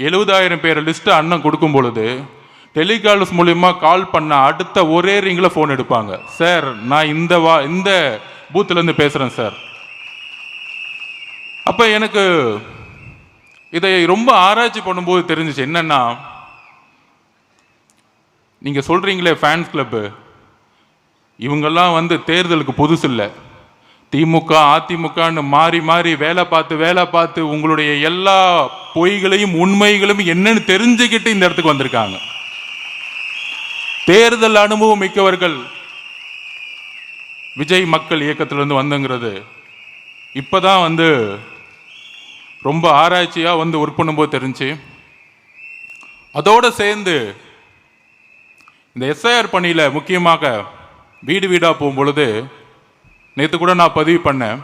70,000 பேர் லிஸ்ட்டு அண்ணன் கொடுக்கும் பொழுது டெலிகால்ஸ் மூலிமா கால் பண்ண அடுத்த ஒரே ரிங்கில் ஃபோன் எடுப்பாங்க. சார், நான் இந்த பூத்துலேருந்து பேசுகிறேன் சார். அப்போ எனக்கு இதை ரொம்ப ஆராய்ச்சி பண்ணும்போது தெரிஞ்சிச்சு என்னன்னா, நீங்கள் சொல்கிறீங்களே ஃபேன்ஸ் கிளப்பு, இவங்கெல்லாம் தேர்தலுக்கு புதுசு இல்லை. திமுக அதிமுகன்னு மாறி மாறி வேலை பார்த்து உங்களுடைய எல்லா பொய்களையும் உண்மைகளையும் என்னன்னு தெரிஞ்சுக்கிட்டு இந்த இடத்துக்கு வந்திருக்காங்க. தேர்தல் அனுபவம் மிக்கவர்கள் விஜய் மக்கள் இயக்கத்திலிருந்து வந்துங்கிறது இப்போதான் ரொம்ப ஆராய்ச்சியாக ஒர்க் பண்ணும்போது தெரிஞ்சு, அதோடு சேர்ந்து இந்த எஸ்ஐஆர் பணியில் முக்கியமாக வீடு வீடாக போகும்பொழுது நேற்று கூட நான் பதிவு பண்ணேன்.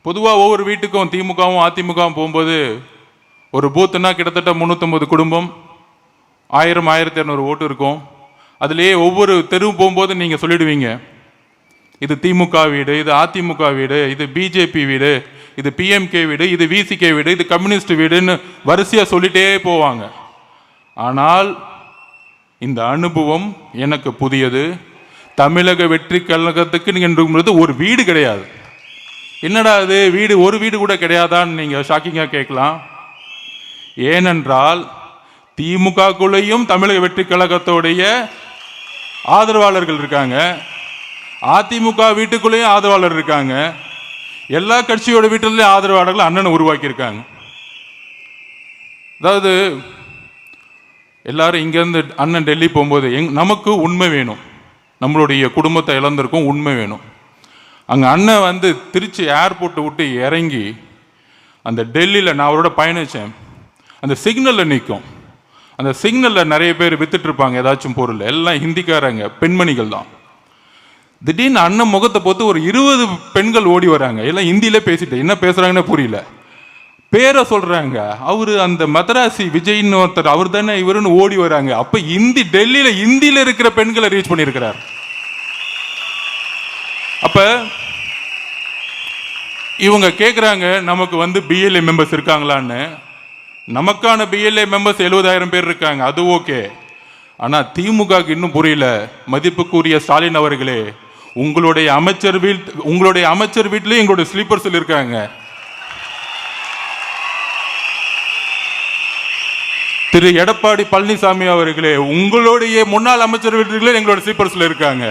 பொதுவாக ஒவ்வொரு வீட்டுக்கும் திமுகவும் அதிமுகவும் போகும்போது ஒரு பூத்துனா கிட்டத்தட்ட 350 குடும்பம், 1000 1200 ஓட்டு இருக்கும். அதுலேயே ஒவ்வொரு தெருவு போகும்போது நீங்கள் சொல்லிடுவீங்க, இது திமுக வீடு, இது அதிமுக வீடு, இது பிஜேபி வீடு, இது பிஎம்கே வீடு, இது விசிகே வீடு, இது கம்யூனிஸ்ட் வீடுன்னு வரிசையாக சொல்லிட்டே போவாங்க. ஆனால் இந்த அனுபவம் எனக்கு புதியது. தமிழக வெற்றி கழகத்துக்கு நீங்கள் ஒரு வீடு கிடையாது. என்னடா அது வீடு, ஒரு வீடு கூட கிடையாதான்னு நீங்கள் ஷாக்கிங்காக கேட்கலாம். ஏனென்றால் திமுகக்குள்ளேயும் தமிழக வெற்றி கழகத்தோடைய ஆதரவாளர்கள் இருக்காங்க, அதிமுக வீட்டுக்குள்ளேயும் ஆதரவாளர் இருக்காங்க, எல்லா கட்சியோட வீட்டிலையும் ஆதரவாளர்கள் அண்ணனை உருவாக்கியிருக்காங்க. அதாவது எல்லாரும் இங்கேருந்து அண்ணன் டெல்லி போகும்போது நமக்கு உண்மை வேணும், நம்மளுடைய குடும்பத்தை இழந்திருக்கும், உண்மை வேணும். அங்கே அண்ணன் திருச்சி ஏர்போர்ட்டை விட்டு இறங்கி அந்த டெல்லியில் நான் அவரோட பயணித்தேன். அந்த சிக்னலில் நிற்கும், அந்த சிக்னலில் நிறைய பேர் வித்துட்ருப்பாங்க ஏதாச்சும் பொருள், எல்லாம் ஹிந்திக்காரங்க, பெண்மணிகள் தான். திடீர்னு அண்ணன் முகத்தை பார்த்து ஒரு 20 பெண்கள் ஓடி வராங்க. எல்லாம் ஹிந்தியிலே பேசிட்டு என்ன பேசுகிறாங்கன்னு புரியல, பேரை சொல்கிறாங்க. அவர் அந்த மதராசி விஜய்னு ஒருத்தர், அவர் தானே இவருன்னு ஓடி வராங்க. அப்போ டெல்லியில் ஹிந்தியில் இருக்கிற பெண்களை ரீச் பண்ணியிருக்கிறார். அப்போ இவங்க கேட்குறாங்க நமக்கு பிஎல்ஏ மெம்பர்ஸ் இருக்காங்களான்னு. நமக்கான பிஎல்ஏ மெம்பர்ஸ் 70,000 பேர் இருக்காங்க, அது ஓகே. ஆனால் திமுகவுக்கு இன்னும் புரியல. மதிப்புக்குரிய ஸ்டாலின் அவர்களே, உங்களுடைய அமைச்சர் வீட்டிலையும் எங்களுடைய ஸ்லீப்பர்ஸில் இருக்காங்க. திரு எடப்பாடி பழனிசாமி அவர்களே, உங்களுடைய முன்னாள் அமைச்சர் வீட்டிலே எங்களோட ஸ்லீப்பர்ஸில் இருக்காங்க.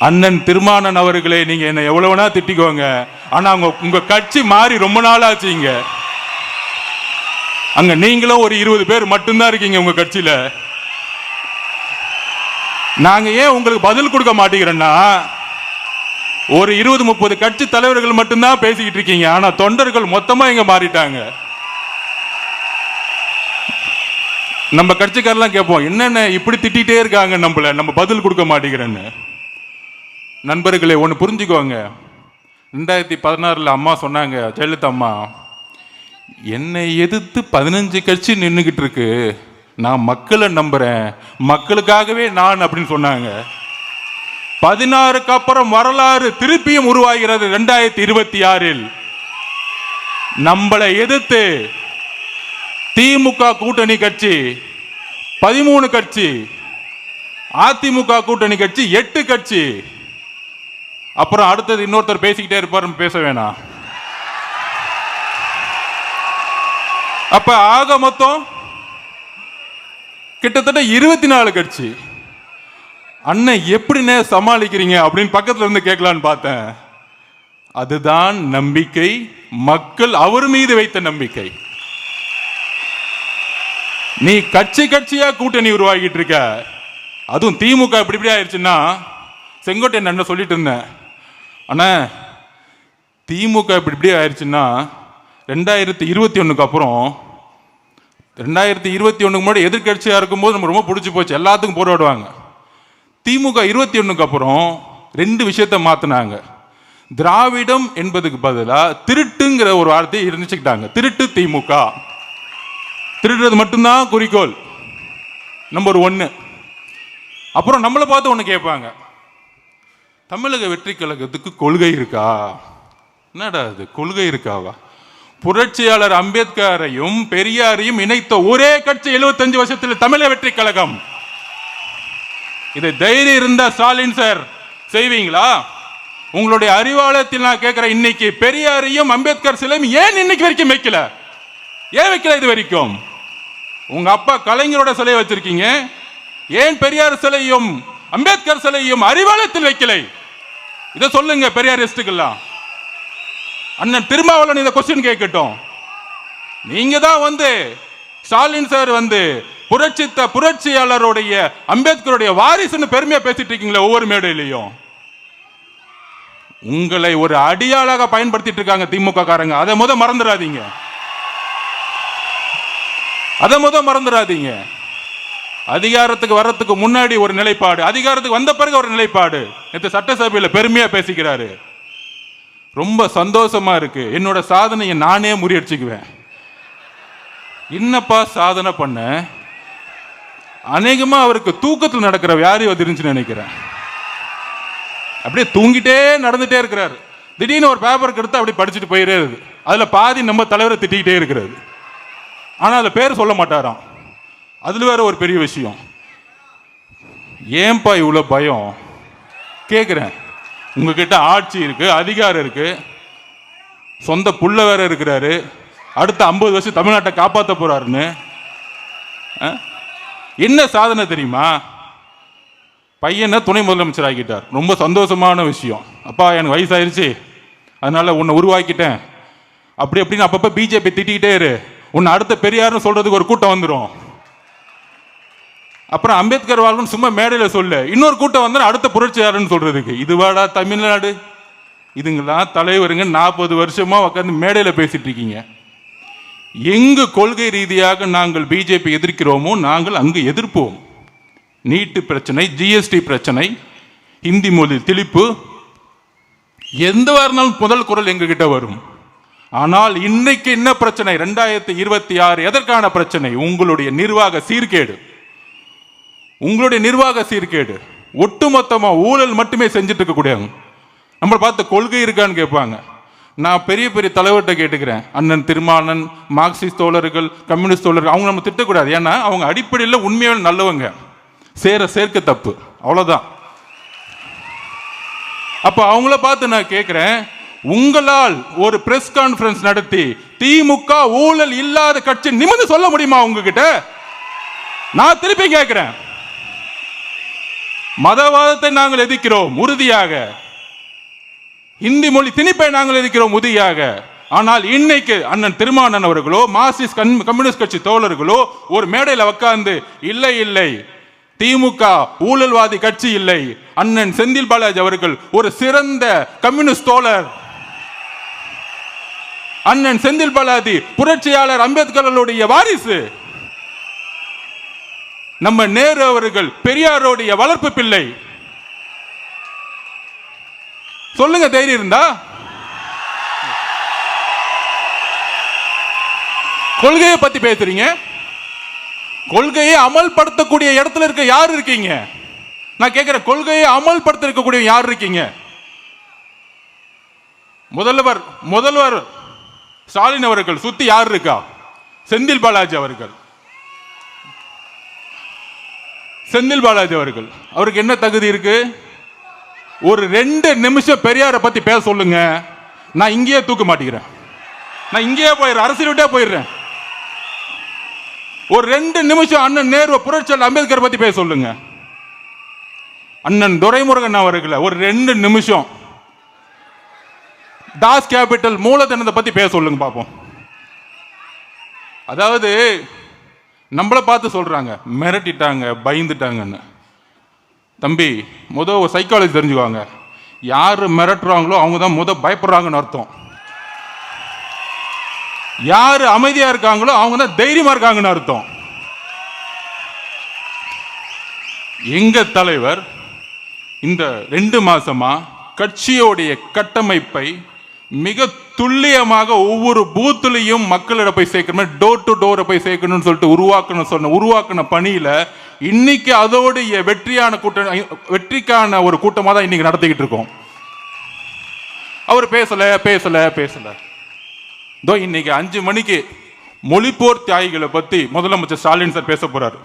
அண்ணன் திருமானன் அவர்களே, நீங்க என்ன எவ்வளவுனா திட்டிக்கோங்க, ஆனா உங்க கட்சி மாறி ரொம்ப நாள் ஆச்சுங்க. அங்க நீங்களும் ஒரு 20 பேர் மட்டும்தான் இருக்கீங்க உங்க கட்சியில. நாங்க ஏன் உங்களுக்கு பதில் கொடுக்க மாட்டேங்கிறோம்னா, ஒரு 20-30 கட்சி தலைவர்கள் மட்டும்தான் பேசிக்கிட்டு இருக்கீங்க, ஆனா தொண்டர்கள் மொத்தமா இங்க மாறிட்டாங்க. நம்ம கட்சிக்காரெல்லாம் கேட்போம், என்னென்ன இப்படி திட்டிகிட்டே இருக்காங்க நம்ம பதில் கொடுக்க மாட்டேங்கிறேன்னு. நண்பர்களே, ஒன்று புரிஞ்சுக்கோங்க. 2016 அம்மா சொன்னாங்க, ஜெயலலிதா அம்மா, என்னை எதிர்த்து 15 கட்சி நின்றுக்கிட்டு இருக்கு, நான் மக்களை நம்புறேன், மக்களுக்காகவே நான் அப்படின்னு சொன்னாங்க. 16க்கு அப்புறம் வரலாறு திருப்பியும் உருவாகிறது. 2026 நம்மளை எதிர்த்து திமுக கூட்டணி கட்சி 13 கட்சி, அதிமுக கூட்டணி கட்சி 8 கட்சி. அப்புறம் அடுத்தது இன்னொருத்தர் பேசிக்கிட்டே இருப்பார், பேச வேணாம். அப்ப ஆக மொத்தம் கிட்டத்தட்ட 24 கட்சி. அண்ணன் எப்படின்னு சமாளிக்கிறீங்க அப்படின்னு பக்கத்துல இருந்து கேட்கலான்னு பார்த்தேன். அதுதான் நம்பிக்கை, மக்கள் அவர் மீது வைத்த நம்பிக்கை. நீ கட்சி கட்சியா கூட்டணி உருவாக்கிட்டு இருக்க. அதுவும் திமுக இப்படி ஆயிடுச்சுன்னா, செங்கோட்டையன் என்ன சொல்லிட்டு இருந்தேன், அண்ணா திமுக இப்படி ஆயிடுச்சுன்னா 2021க்கு அப்புறம், 2021க்கு முன்னாடி எதிர்கட்சியா இருக்கும்போது நம்ம ரொம்ப பிடிச்சி போச்சு, எல்லாத்துக்கும் போராடுவாங்க. திமுக 21க்கு அப்புறம் 2 விஷயத்தை மாத்தினாங்க. திராவிடம் என்பதுக்கு பதிலாக திருட்டுங்கிற ஒரு வார்த்தையை இருந்துச்சுக்கிட்டாங்க. திருட்டு திமுக, திருடுறது மட்டும்தான் குறிக்கோள், நம்பர் 1. அப்புறம் நம்மளை பார்த்து ஒன்று கேட்பாங்க, தமிழக வெற்றி கழகத்துக்கு கொள்கை இருக்கா? என்னடா அது கொள்கை இருக்காவா? புரட்சியாளர் அம்பேத்கரையும் பெரியாரையும் இணைத்த ஒரே கட்சி 75 வருஷத்தில் தமிழக வெற்றி கழகம். இதை தைரியம் இருந்தா ஸ்டாலின் சார் செய்வீங்களா? உங்களுடைய அறிவாலயத்தில் நான் கேட்கிறேன், இன்னைக்கு பெரியாரையும் அம்பேத்கர் சிலையும் ஏன் இன்னைக்கு வரைக்கும் வைக்கல? ஏன் வைக்கல இது வரைக்கும்? உங்க அப்பா கலைஞரோட சிலையை வச்சிருக்கீங்க, ஏன் பெரியார் சிலையும் அம்பேத்கர் சிலையும் அறிவாலயத்தில் வைக்கலை? இதை சொல்லுங்க பெரியாரிஸ்டுக்கெல்லாம். அண்ணன் திருமாவளவன் இந்த கொஸ்டின் கேட்கட்டும். நீங்க தான் ஸ்டாலின் சார் புரட்சியாளருடைய அம்பேத்கருடைய வாரிசுன்னு பெருமையா பேசிட்டு இருக்கீங்களா ஒவ்வொரு மேடையிலையும்? உங்களை ஒரு அடியாளாக பயன்படுத்திட்டு இருக்காங்க திமுக காரங்க. அதை மறந்துடாதீங்க. அதிகாரத்துக்கு வர்றதுக்கு முன்னாடி ஒரு நிலைப்பாடு, அதிகாரத்துக்கு வந்த பிறகு ஒரு நிலைப்பாடு. நேற்று சட்டசபையில் பெருமையா பேசிக்கிறாரு. ரொம்ப சந்தோஷமா இருக்கு. என்னோட சாதனையை நானே முறியடிச்சுக்குவேன். என்னப்பா சாதனை பண்ண? அநேகமா அவருக்கு தூக்கத்தில் நடக்கிற வியாதி வந்துருந்துச்சுன்னு நினைக்கிறேன். அப்படியே தூங்கிட்டே நடந்துட்டே இருக்கிறாரு. திடீர்னு ஒரு பேப்பருக்கு எடுத்து அப்படி படிச்சுட்டு போயிட்டே இருக்கு. அதுல பாதி நம்ம தலைவரை திட்டிக்கிட்டே இருக்கிறாரு. ஆனா அதுல பேர் சொல்ல மாட்டாராம். அதுல வேற ஒரு பெரிய விஷயம். ஏன்பா இவ்வளவு பயம் கேட்கிறேன்? உங்ககிட்ட ஆட்சி இருக்கு, அதிகாரம் இருக்கு, சொந்த புள்ள வேற இருக்கிறாரு, அடுத்த 50 வருஷம் தமிழ்நாட்டை காப்பாற்ற போறாருன்னு. என்ன சாதனை தெரியுமா? பையனை துணை முதலமைச்சர் ஆக்கிட்டார். ரொம்ப சந்தோஷமான விஷயம். அப்பா எனக்கு வயசாயிருச்சு, அதனால உன்னை உருவாக்கிட்டேன் அப்படி அப்படின்னு அப்பப்ப பிஜேபி திட்டிக்கிட்டே இரு, உன்னை அடுத்த பெரியார்னு சொல்றதுக்கு ஒரு கூட்டம் வந்துடும். அப்புறம் அம்பேத்கர் வாழ்க்கை சும்மா மேடையில் சொல்லு, இன்னொரு கூட்டம் வந்து அடுத்த புரட்சியாளர்னு சொல்றதுக்கு. இதுவாடா தமிழ்நாடு? இதுங்கெல்லாம் தலைவருங்க 40 வருஷமா உட்காந்து மேடையில் பேசிட்டு இருக்கீங்க. எங்கு கொள்கை ரீதியாக நாங்கள் பிஜேபி எதிர்க்கிறோமோ நாங்கள் அங்கு எதிர்ப்போம். நீட்டு பிரச்சனை, ஜிஎஸ்டி பிரச்சனை, ஹிந்தி மொழி திணிப்பு, எந்த இருந்தாலும் முதல் குரல் எங்ககிட்ட வரும். ஆனால் இன்னைக்கு என்ன பிரச்சனை? 2026 எதற்கான பிரச்சனை? உங்களுடைய நிர்வாக சீர்கேடு. ஒட்டுமொத்தமா ஊழல் மட்டுமே செஞ்சுட்டு இருக்கக்கூடிய நம்மளை பார்த்து கொள்கை இருக்கான்னு கேட்பாங்க. நான் பெரிய பெரிய தலைவர்கிட்ட கேட்டுக்கிறேன். அண்ணன் திருமாவளவன், மார்க்சிஸ்ட் தோழர்கள், கம்யூனிஸ்ட் தோழர்கள், அவங்க நம்ம திட்டக்கூடாது. ஏன்னா அவங்க அடிப்படையில் உண்மையான நல்லவங்க, சேர்க்க தப்பு, அவ்வளவுதான். அப்ப அவங்கள பார்த்து நான் கேட்கிறேன், உங்களால் ஒரு பிரஸ் கான்ஃபரன்ஸ் நடத்தி திமுக ஊழல் இல்லாத கட்சி நிமிர்ந்து சொல்ல முடியுமா உங்ககிட்ட? நான் திருப்பி கேட்கிறேன். மதவாதத்தை நாங்கள் எதிர்க்கிறோம் உறுதியாக, இந்தி மொழி திணிப்பை நாங்கள் எதிர்க்கிறோம் உறுதியாக. ஆனால் இன்னைக்கு அண்ணன் திருமாவளவன் அவர்களோ மார்க்சிஸ்ட் கம்யூனிஸ்ட் கட்சி தோழர்களோ ஒரு மேடையில் உட்கார்ந்து இல்லை திமுக ஊழல்வாதி கட்சி இல்லை, அண்ணன் செந்தில் பாலாஜி அவர்கள் ஒரு சிறந்த கம்யூனிஸ்ட் தோழர், அண்ணன் செந்தில் பாலாஜி புரட்சியாளர் அம்பேத்கருடைய வாரிசு, நம்ம நேரு அவர்கள் பெரியாருடைய வளர்ப்பு பிள்ளை, சொல்லுங்க தைரியம் இருந்தா. கொள்கையை பத்தி பேசுறீங்க, கொள்கையை அமல்படுத்தக்கூடிய இடத்துல இருக்க யார் இருக்கீங்க? நான் கேட்கிறேன், கொள்கையை அமல்படுத்த இருக்கக்கூடிய யார் இருக்கீங்க? முதல்வர் ஸ்டாலின் அவர்கள் சுத்தி யார் இருக்கா? செந்தில் பாலாஜி அவர்கள். அவருக்கு என்ன தகுதி இருக்கு? ஒரு 2 நிமிஷம் பெரியாரை பத்தி பேச சொல்லுங்க, நான் இங்கேயே தூக்க மாட்டேங்கிறேன், நான் இங்கேயே போயிடுறேன், அரசியல் விட்டே போயிடுறேன். ஒரு 2 நிமிஷம் அண்ணன் நேரு புரட்சியாளர் அம்பேத்கர் பத்தி பேச சொல்லுங்க. அண்ணன் துரைமுருகன் அவர்களை ஒரு 2 நிமிஷம் தாஸ் கேபிட்டல் மூலதனத்தை பத்தி பேச சொல்லுங்க பாப்போம். அதாவது நம்மளை பார்த்து சொல்றாங்க, மிரட்டிட்டாங்க, பயந்துட்டாங்கன்னு. தம்பி, ஒரு சைக்காலஜி தெரிஞ்சுக்குவாங்க. யாரு மிரட்டுறாங்களோ அவங்க தான் பயப்படுறாங்கன்னு அர்த்தம். யாரு அமைதியா இருக்காங்களோ அவங்க தான் தைரியமா இருக்காங்கன்னு அர்த்தம். எங்க தலைவர் இந்த 2 மாசமா கட்சியோடைய கட்டமைப்பை மிக துல்லியமாக ஒவ்வொரு பூத்துலையும் மக்களிடம் போய் சேர்க்கணும், டோர் டு டோரை போய் சேர்க்கணும்னு சொல்லிட்டு உருவாக்கின பணியில இன்னைக்கு அதோடைய வெற்றிக்கான ஒரு கூட்டமாக தான் இன்னைக்கு நடத்திக்கிட்டு இருக்கோம். அவர் பேசல. இன்னைக்கு 5 மணிக்கு மொழிப்போர் தியாகிகளை பத்தி முதலமைச்சர் ஸ்டாலின் சார் பேச போறாரு.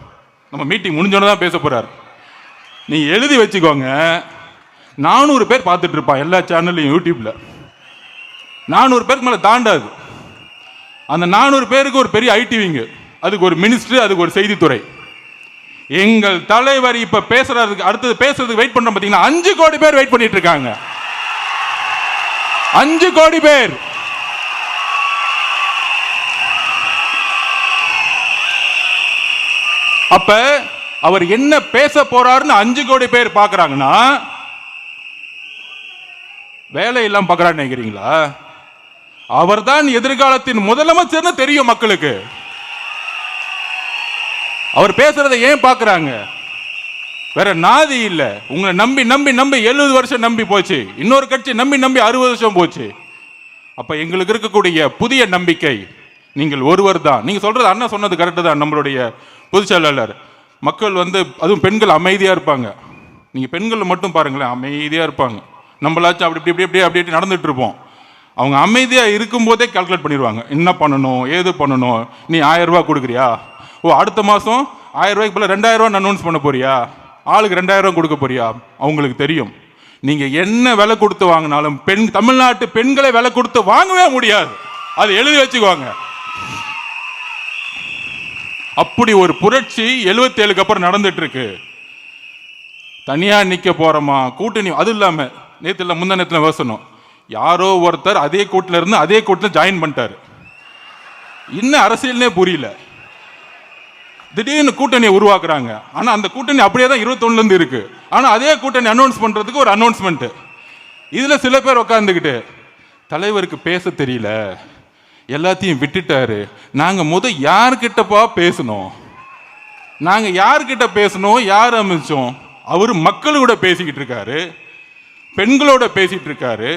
நம்ம மீட்டிங் முடிஞ்சோன்னு தான் பேச போறாரு. நீ எழுதி வச்சுக்கோங்க, 400 பேர் பார்த்துட்டு இருப்பான் எல்லா சேனல்லையும், யூடியூப்ல 400 பேருக்கு மேல தாண்டாது. அந்த 400 பேருக்கு ஒரு பெரிய ஐடிவிங்க, அதுக்கு ஒரு மினிஸ்டர், அதுக்கு ஒரு செய்தித்துறை. எங்கள் தலைவர் இப்ப பேசுறதுக்கு அடுத்தது பேசுறதுக்கு வெயிட் பண்றோம் பாத்தீங்கன்னா 5 கோடி பேர் வெயிட் பண்ணிட்டு இருக்காங்க. 5 கோடி பேர். அப்ப அவர் என்ன பேச போறாருன்னு 5 கோடி பேர் பாக்குறாங்கன்னா வேலை எல்லாம் பாக்குறான்னு நினைக்கிறீங்களா? அவர் தான் எதிர்காலத்தின் முதலமைச்சர்னு தெரியும் மக்களுக்கு. அவர் பேசுறதை ஏன் பாக்குறாங்க? வேற நாதி இல்ல. உங்களை நம்பி நம்பி நம்பி 70 வருஷம் நம்பி போச்சு, இன்னொரு கட்சி நம்பி நம்பி 60 வருஷம் போச்சு. அப்ப எங்களுக்கு இருக்கக்கூடிய புதிய நம்பிக்கை நீங்கள் ஒருவர் தான். நீங்க சொல்றது அண்ணா சொன்னது கரெக்டு தான். நம்மளுடைய பொதுச் செயலாளர், மக்கள் அதுவும் பெண்கள் அமைதியா இருப்பாங்க. நீங்க பெண்கள் மட்டும் பாருங்களேன், அமைதியா இருப்பாங்க. நம்மளாச்சும் அப்படி இப்படி இப்படி அப்படி அப்படி நடந்துட்டு இருப்போம். அவங்க அமைதியா இருக்கும் போதே கால்குலேட் பண்ணிடுவாங்க, என்ன பண்ணணும் ஏது பண்ணணும். நீ 1000 ரூபாய் கொடுக்குறியா, ஓ அடுத்த மாசம் 1000 ரூபாய்க்கு போல 2000 ரூபாய் அனௌன்ஸ் பண்ண போறியா, ஆளுக்கு 2000 ரூபாய் கொடுக்க போறியா. அவங்களுக்கு தெரியும் நீங்க என்ன விலை கொடுத்து வாங்கினாலும் தமிழ்நாட்டு பெண்களை விலை கொடுத்து வாங்கவே முடியாது. அது எழுதி வச்சுக்குவாங்க. அப்படி ஒரு புரட்சி 77க்கு அப்புறம் நடந்துட்டு இருக்கு. தனியா நிக்க போறோமா, கூட்டணி. அது இல்லாம நேத்துல முந்தா பேசணும், யாரோ ஒருத்தர் அதே கூட்டில இருந்து அதே கூட்டில் ஜாயின் பண்ணிட்டாரு. இன்னும் அரசியல்னே புரியல. திடீர்னு கூட்டணியை உருவாக்குறாங்க. ஆனா அந்த கூட்டணி அப்படியே தான் 21ல இருந்து இருக்கு. ஆனா அதே கூட்டணி அனௌன்ஸ் பண்றதுக்கு ஒரு அனௌன்ஸ்மெண்ட். இதுல சில பேர் உட்காந்துக்கிட்டு தலைவருக்கு பேச தெரியல, எல்லாத்தையும் விட்டுட்டாரு. நாங்க யார்கிட்டப்பா பேசணும், நாங்க யார்கிட்ட பேசணும், யார் அமைச்சோம்? அவரு மக்களோட பேசிக்கிட்டு இருக்காரு, பெண்களோட பேசிட்டு இருக்காரு.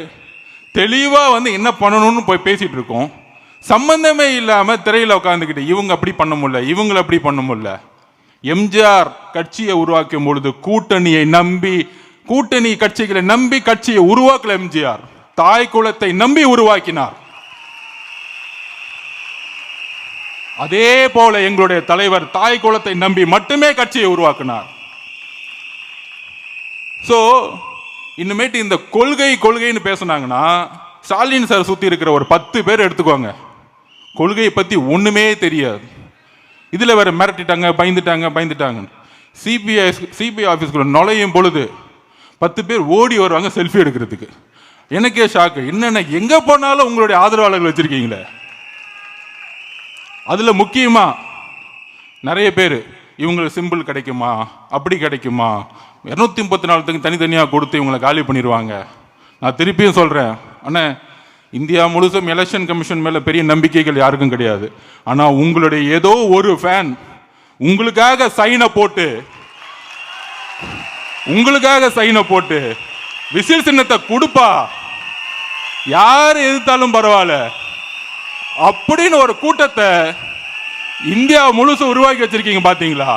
தெளிவா என்ன பண்ணணும்னு போய் பேசிட்டு இருக்கோம். சம்பந்தமே இல்லாம திரையில உட்காந்துக்கிட்டு இவங்க அப்படி பண்ண முடியல, இவங்களை அப்படி பண்ண முடியல. எம்ஜிஆர் கட்சியை உருவாக்கும் பொழுது கூட்டணியை நம்பி, கூட்டணி கட்சிகளை நம்பி கட்சியை உருவாக்கல. எம்ஜிஆர் தாய் குலத்தை நம்பி உருவாக்கினார். அதே போல எங்களுடைய தலைவர் தாய் குலத்தை நம்பி மட்டுமே கட்சியை உருவாக்கினார். சோ இனிமேட்டு இந்த கொள்கை கொள்கைன்னு பேசினாங்கன்னா ஸ்டாலின் சார் சுத்தி இருக்கிற ஒரு 10 பேர் எடுத்துக்கோங்க, கொள்கையை பத்தி ஒண்ணுமே தெரியாது. இதுல வேற மிரட்டிட்டாங்க, பயந்துட்டாங்க. சிபிஐ ஆபீஸ்க்குள்ள நுழையும் பொழுது 10 பேர் ஓடி வருவாங்க செல்ஃபி எடுக்கிறதுக்கு. எனக்கே ஷாக்கு, என்னென்ன எங்க போனாலும் உங்களுடைய ஆதரவாளர்கள் வச்சிருக்கீங்களே. அதுல முக்கியமா நிறைய பேர் இவங்களுக்கு சிம்பிள் கிடைக்குமா, அப்படி கிடைக்குமா, 234 தனித்தனியாக கொடுத்து இவங்களை காலி பண்ணிடுவாங்க. நான் திருப்பியும் சொல்றேன், அண்ணா இந்தியா முழுசும் எலெக்ஷன் கமிஷன் மேல பெரிய நம்பிக்கைகள் யாருக்கும் கிடையாது. ஆனா உங்களுடைய ஏதோ ஒரு ஃபேன் உங்களுக்காக சைனை போட்டு விசில் சின்னத்தை கொடுப்பா, யார் எதிர்த்தாலும் பரவாயில்ல அப்படின்னு ஒரு கூட்டத்தை இந்தியா முழுசும் உருவாக்கி வச்சிருக்கீங்க. பாத்தீங்களா?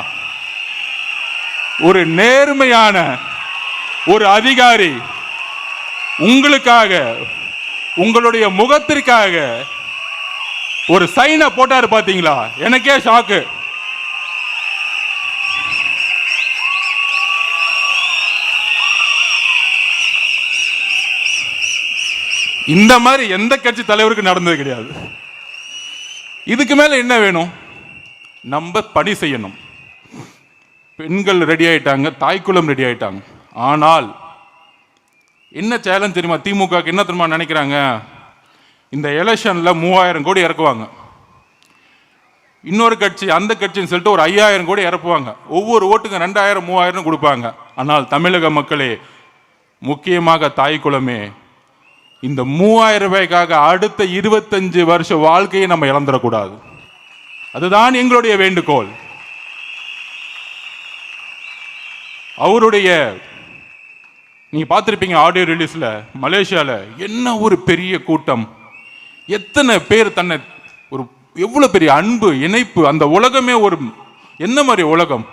ஒரு நேர்மையான ஒரு அதிகாரி உங்களுக்காக, உங்களுடைய முகத்திற்காக ஒரு சைனை போட்டாரு. பாத்தீங்களா? எனக்கே ஷாக்கு. இந்த மாதிரி எந்த கட்சி தலைவருக்கு நடந்தது கிடையாது. இதுக்கு மேல என்ன வேணும்? நம்ம பணி செய்யணும். பெண்கள் ரெடி ஆயிட்டாங்க, தாய்க்குளம் ரெடி ஆயிட்டாங்க. ஆனால் என்ன சேலஞ்ச் தெரியுமா? திமுக என்ன தெரியுமா நினைக்கிறாங்க? இந்த எலெக்ஷன்ல 3000 கோடி இறக்குவாங்க. இன்னொரு கட்சி அந்த கட்சின்னு சொல்லிட்டு ஒரு 5000 கோடி இறப்புவாங்க. ஒவ்வொரு ஓட்டுக்கு 2000 3000 கொடுப்பாங்க. ஆனால் தமிழக மக்களே, முக்கியமாக தாய்க்குளமே, இந்த 3000 ரூபாய்க்காக அடுத்த 25 வருஷ வாழ்க்கையை நம்ம இழந்துடக்கூடாது. அதுதான் எங்களுடைய வேண்டுகோள். அவருடைய நீங்க பார்த்திருப்பீங்க ஆடியோ ரிலீஸ்ல, மலேசியால என்ன ஒரு பெரிய கூட்டம், எத்தனை பேர் தன்னை ஒரு எவ்வளவு பெரிய அன்பு இணைப்பு. அந்த உலகமே ஒரு என்ன மாதிரி உலகம்,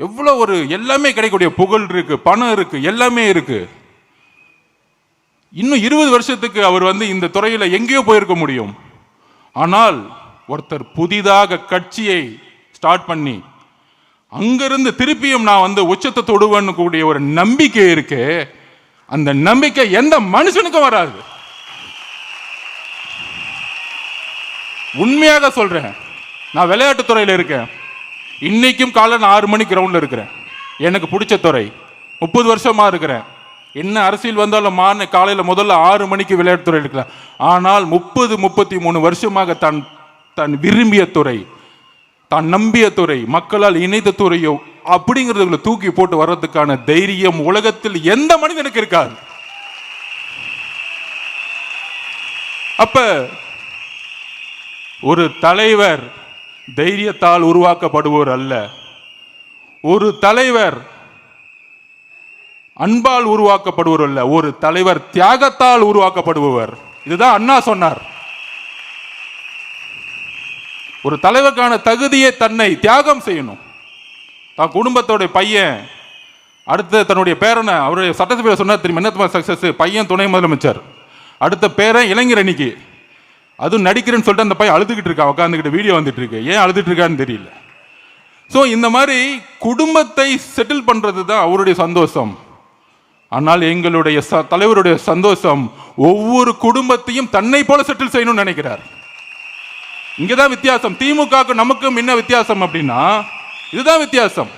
எவ்வளவு ஒரு எல்லாமே கிடைக்கக்கூடிய புகழ் இருக்கு, பணம் இருக்கு, எல்லாமே இருக்கு. இன்னும் 20 வருஷத்துக்கு அவர் இந்த துறையில எங்கேயோ போயிருக்க முடியும். ஆனால் ஒருத்தர் புதிதாக கட்சியை ஸ்டார்ட் பண்ணி அங்கிருந்து திருப்பியும் நான் உச்சத்தை தொடுவேன்னு கூடிய ஒரு நம்பிக்கை இருக்கு. அந்த நம்பிக்கை எந்த மனுஷனுக்கும் வராது. உண்மையாக சொல்றேன். நான் விளையாட்டு துறையில் இருக்கேன். இன்னைக்கும் காலைல நான் 6 மணிக்கு கிரவுண்ட்ல இருக்கிறேன். எனக்கு பிடிச்ச துறை. 30 வருஷமா இருக்கிறேன். என்ன அரசியல் வந்தாலும் காலையில் முதல்ல 6 மணிக்கு விளையாட்டு துறை இருக்கலாம். ஆனால் 33 வருஷமாக தான் விரும்பிய துறை, தான் நம்பிய துறை, மக்களால் இணைந்த துறையோ அப்படிங்கிறதுல தூக்கி போட்டு வர்றதுக்கான தைரியம் உலகத்தில் எந்த மனிதனுக்கு இருக்காது. அப்ப ஒரு தலைவர் தைரியத்தால் உருவாக்கப்படுவோர் அல்ல. ஒரு தலைவர் அன்பால் உருவாக்கப்படுவர் அல்ல. ஒரு தலைவர் தியாகத்தால் உருவாக்கப்படுபவர். இதுதான் அண்ணா சொன்னார். ஒரு தலைவருக்கான தகுதியை தன்னை தியாகம் செய்யணும். தான் குடும்பத்தோட பையன் அடுத்த தன்னுடைய பேரனை அவருடைய சட்டசபையில் சொன்னார் தெரியுமா? என்ன சக்சஸ்? பையன் துணை முதலமைச்சர், அடுத்த பேரன் இளைஞர் அணிக்கு. அதுவும் நடிக்கிறேன்னு சொல்லிட்டு அந்த பையன் அழுதுகிட்டு இருக்கான், உட்காந்துக்கிட்டு வீடியோ வந்துட்டு இருக்கு. ஏன் அழுதுட்டு இருக்கான்னு தெரியல. ஸோ இந்த மாதிரி குடும்பத்தை செட்டில் பண்றது தான் அவருடைய சந்தோஷம். ஆனால் எங்களுடைய தலைவருடைய சந்தோஷம் ஒவ்வொரு குடும்பத்தையும் தன்னை போல செட்டில் செய்யணும்னு நினைக்கிறார். இங்கதான் வித்தியாசம். திமுக நமக்கும் என்ன வித்தியாசம் அப்படின்னா, இதுதான் வித்தியாசம்.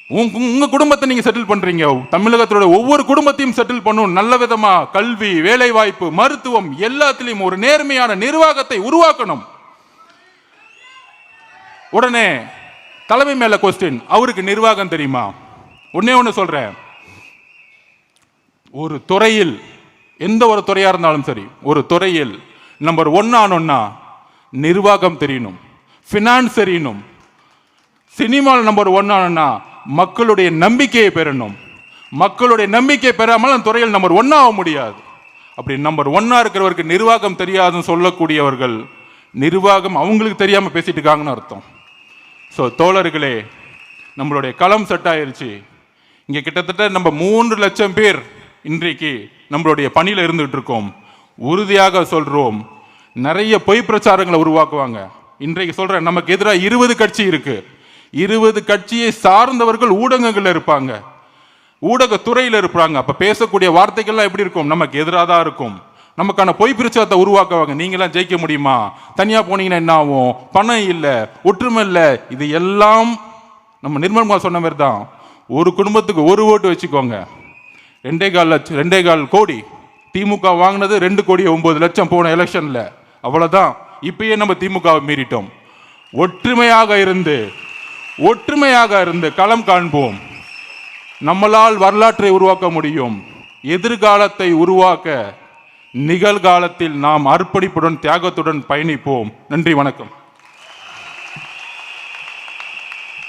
உங்க குடும்பத்தை நீங்க செட்டில் பண்றீங்க. தமிழகத்தோட ஒவ்வொரு குடும்பத்தையும் செட்டில் பண்ணணும். நல்ல விதமா கல்வி, வேலை வாய்ப்பு, மருத்துவம் எல்லாத்திலையும் ஒரு நேர்மையான நிர்வாகத்தை உருவாக்கணும். உடனே தலைமை மேல கொஸ்டின், அவருக்கு நிர்வாகம் தெரியுமா? ஒன்னே ஒன்று சொல்றேன். ஒரு துறையில், எந்த ஒரு துறையா இருந்தாலும் சரி, ஒரு துறையில் நம்பர் 1 ஆனோன்னா நிர்வாகம் தெரியணும், ஃபினான்ஸ் தெரியணும். சினிமாவில் நம்பர் 1 ஆனோன்னா மக்களுடைய நம்பிக்கையை பெறணும். மக்களுடைய நம்பிக்கை பெறாமல் அந்த துறையில் நம்பர் 1 ஆக முடியாது. அப்படி நம்பர் 1 இருக்கிறவருக்கு நிர்வாகம் தெரியாதுன்னு சொல்லக்கூடியவர்கள் நிர்வாகம் அவங்களுக்கு தெரியாம பேசிட்டு இருக்காங்கன்னு அர்த்தம். ஸோ தோழர்களே, நம்மளுடைய களம் செட் ஆயிருச்சு. இங்க கிட்டத்தட்ட நம்ம 3 லட்சம் பேர் இன்றைக்கு நம்மளுடைய பணியில் இருந்துகிட்டு இருக்கோம். உறுதியாக சொல்றோம், நிறைய பொய் பிரச்சாரங்களை உருவாக்குவாங்க. இன்றைக்கு சொல்றேன், நமக்கு எதிராக 20 கட்சி இருக்கு. 20 கட்சியை சார்ந்தவர்கள் ஊடகங்கள் இருப்பாங்க, ஊடகத்துறையில் இருப்பாங்க. அப்ப பேசக்கூடிய வார்த்தைகள்லாம் எப்படி இருக்கும்? நமக்கு எதிராக தான் இருக்கும். நமக்கான பொய் பிரச்சாரத்தை உருவாக்குவாங்க. நீங்களாம் ஜெயிக்க முடியுமா? தனியா போனீங்கன்னா என்ன ஆகும்? பணம் இல்லை, ஒற்றுமை இல்லை. இது எல்லாம் நம்ம நிர்மல்குமார் சொன்ன மாதிரி தான். ஒரு குடும்பத்துக்கு 1 ஓட்டு வச்சுக்கோங்க, 2.25 கோடி. திமுக வாங்கினது 2,09,00,000 போன எலெக்ஷன்ல. அவ்வளவுதான். இப்பயே நம்ம திமுகவை மீறிட்டோம். ஒற்றுமையாக இருந்து களம் காண்போம். நம்மளால் வரலாற்றை உருவாக்க முடியும். எதிர்காலத்தை உருவாக்க நிகழ்காலத்தில் நாம் அர்ப்பணிப்புடன், தியாகத்துடன் பயணிப்போம். நன்றி, வணக்கம்.